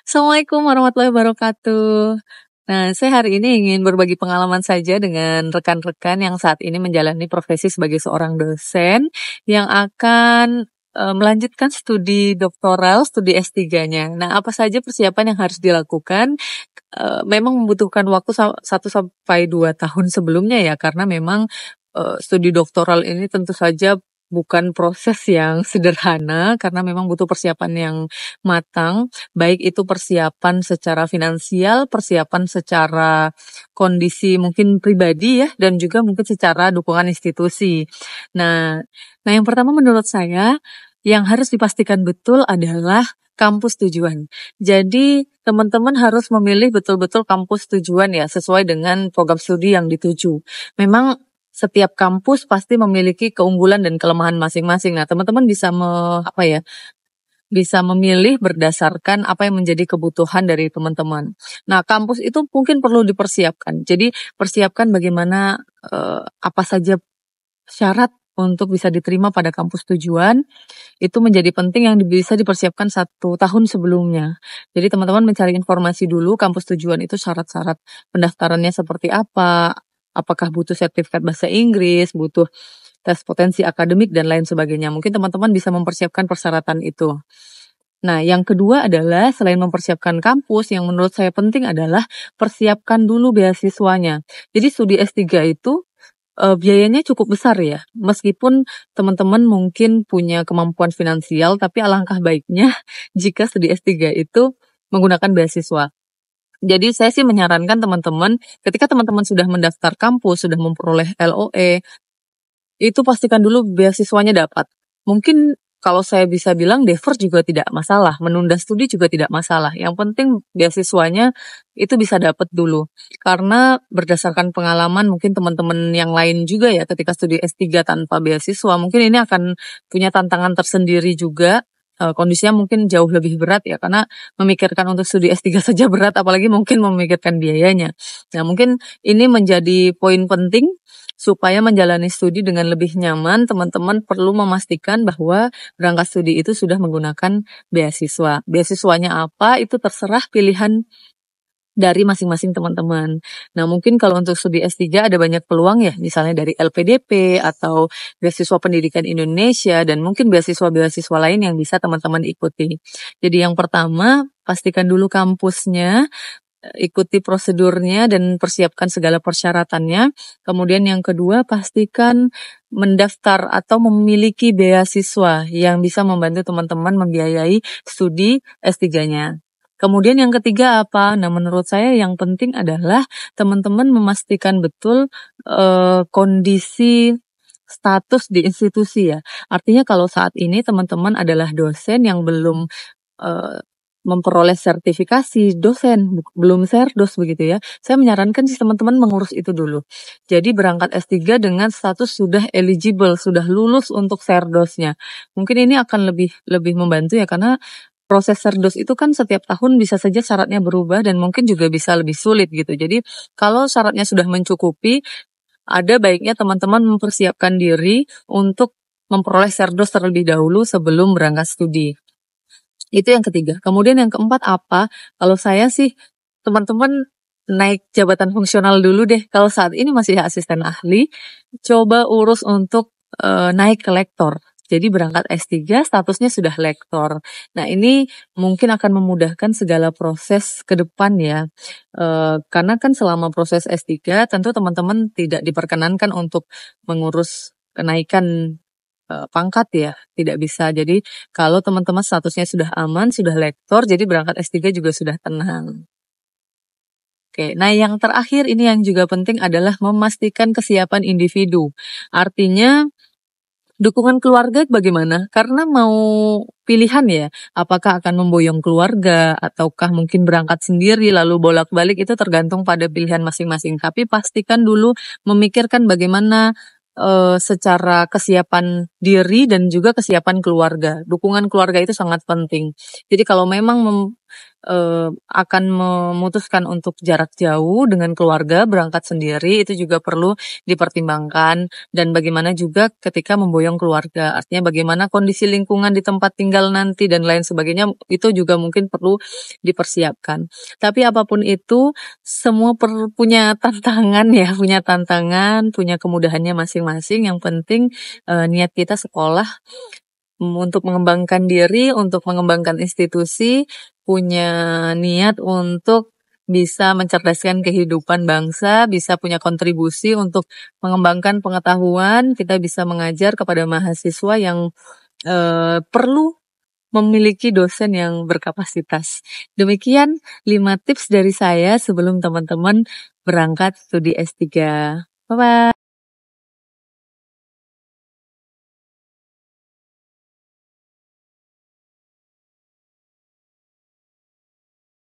Assalamualaikum warahmatullahi wabarakatuh. Nah, saya hari ini ingin berbagi pengalaman saja dengan rekan-rekan yang saat ini menjalani profesi sebagai seorang dosen yang akan melanjutkan studi doktoral, studi S3-nya. Nah, apa saja persiapan yang harus dilakukan? Memang membutuhkan waktu 1 sampai 2 tahun sebelumnya ya, karena memang studi doktoral ini tentu saja bukan proses yang sederhana karena memang butuh persiapan yang matang, baik itu persiapan secara finansial, persiapan secara kondisi mungkin pribadi ya, dan juga mungkin secara dukungan institusi. Nah, yang pertama menurut saya yang harus dipastikan betul adalah kampus tujuan. Jadi teman-teman harus memilih betul-betul kampus tujuan ya, sesuai dengan program studi yang dituju. Memang setiap kampus pasti memiliki keunggulan dan kelemahan masing-masing. Nah, teman-teman bisa memilih berdasarkan apa yang menjadi kebutuhan dari teman-teman. Nah, kampus itu mungkin perlu dipersiapkan. Jadi, persiapkan bagaimana apa saja syarat untuk bisa diterima pada kampus tujuan. Itu menjadi penting yang bisa dipersiapkan 1 tahun sebelumnya. Jadi, teman-teman mencari informasi dulu kampus tujuan itu syarat-syarat pendaftarannya seperti apa, apakah butuh sertifikat bahasa Inggris, butuh tes potensi akademik, dan lain sebagainya. Mungkin teman-teman bisa mempersiapkan persyaratan itu. Nah, yang kedua adalah selain mempersiapkan kampus, yang menurut saya penting adalah persiapkan dulu beasiswanya. Jadi studi S3 itu biayanya cukup besar ya. Meskipun teman-teman mungkin punya kemampuan finansial, tapi alangkah baiknya jika studi S3 itu menggunakan beasiswa. Jadi saya sih menyarankan teman-teman, ketika teman-teman sudah mendaftar kampus, sudah memperoleh LOE, itu pastikan dulu beasiswanya dapat. Mungkin kalau saya bisa bilang divert juga tidak masalah, menunda studi juga tidak masalah. Yang penting beasiswanya itu bisa dapat dulu. Karena berdasarkan pengalaman mungkin teman-teman yang lain juga ya, ketika studi S3 tanpa beasiswa, mungkin ini akan punya tantangan tersendiri juga. Kondisinya mungkin jauh lebih berat ya, karena memikirkan untuk studi S3 saja berat, apalagi mungkin memikirkan biayanya. Nah, mungkin ini menjadi poin penting supaya menjalani studi dengan lebih nyaman. Teman-teman perlu memastikan bahwa berangkat studi itu sudah menggunakan beasiswa. Beasiswanya apa, itu terserah pilihan dari masing-masing teman-teman. Nah, mungkin kalau untuk studi S3 ada banyak peluang ya, misalnya dari LPDP atau beasiswa pendidikan Indonesia, dan mungkin beasiswa-beasiswa lain yang bisa teman-teman ikuti. Jadi yang pertama, pastikan dulu kampusnya, ikuti prosedurnya dan persiapkan segala persyaratannya. Kemudian yang kedua, pastikan mendaftar atau memiliki beasiswa yang bisa membantu teman-teman membiayai studi S3-nya. Kemudian yang ketiga apa? Nah, menurut saya yang penting adalah teman-teman memastikan betul kondisi status di institusi ya. Artinya kalau saat ini teman-teman adalah dosen yang belum memperoleh sertifikasi dosen, belum serdos begitu ya. Saya menyarankan sih teman-teman mengurus itu dulu. Jadi berangkat S3 dengan status sudah eligible, sudah lulus untuk serdosnya. Mungkin ini akan lebih membantu ya, karena proses serdos itu kan setiap tahun bisa saja syaratnya berubah dan mungkin juga bisa lebih sulit gitu. Jadi kalau syaratnya sudah mencukupi, ada baiknya teman-teman mempersiapkan diri untuk memperoleh serdos terlebih dahulu sebelum berangkat studi. Itu yang ketiga. Kemudian yang keempat apa? Kalau saya sih teman-teman naik jabatan fungsional dulu deh. Kalau saat ini masih asisten ahli, coba urus untuk naik ke lektor. Jadi berangkat S3 statusnya sudah lektor. Nah, ini mungkin akan memudahkan segala proses ke depan ya. Karena kan selama proses S3 tentu teman-teman tidak diperkenankan untuk mengurus kenaikan pangkat ya, tidak bisa. Jadi kalau teman-teman statusnya sudah aman, sudah lektor, jadi berangkat S3 juga sudah tenang. Oke, nah yang terakhir ini yang juga penting adalah memastikan kesiapan individu. Artinya dukungan keluarga bagaimana? Karena mau pilihan ya, apakah akan memboyong keluarga ataukah mungkin berangkat sendiri lalu bolak-balik, itu tergantung pada pilihan masing-masing. Tapi pastikan dulu memikirkan bagaimana secara kesiapan diri dan juga kesiapan keluarga. Dukungan keluarga itu sangat penting. Jadi kalau memang akan memutuskan untuk jarak jauh dengan keluarga, berangkat sendiri, itu juga perlu dipertimbangkan. Dan bagaimana juga ketika memboyong keluarga, artinya bagaimana kondisi lingkungan di tempat tinggal nanti dan lain sebagainya, itu juga mungkin perlu dipersiapkan. Tapi apapun itu, semua punya tantangan ya, punya tantangan, punya kemudahannya masing-masing. Yang penting niat kita sekolah untuk mengembangkan diri, untuk mengembangkan institusi, punya niat untuk bisa mencerdaskan kehidupan bangsa, bisa punya kontribusi untuk mengembangkan pengetahuan, kita bisa mengajar kepada mahasiswa yang perlu memiliki dosen yang berkapasitas. Demikian 5 tips dari saya sebelum teman-teman berangkat studi S3. Bye-bye.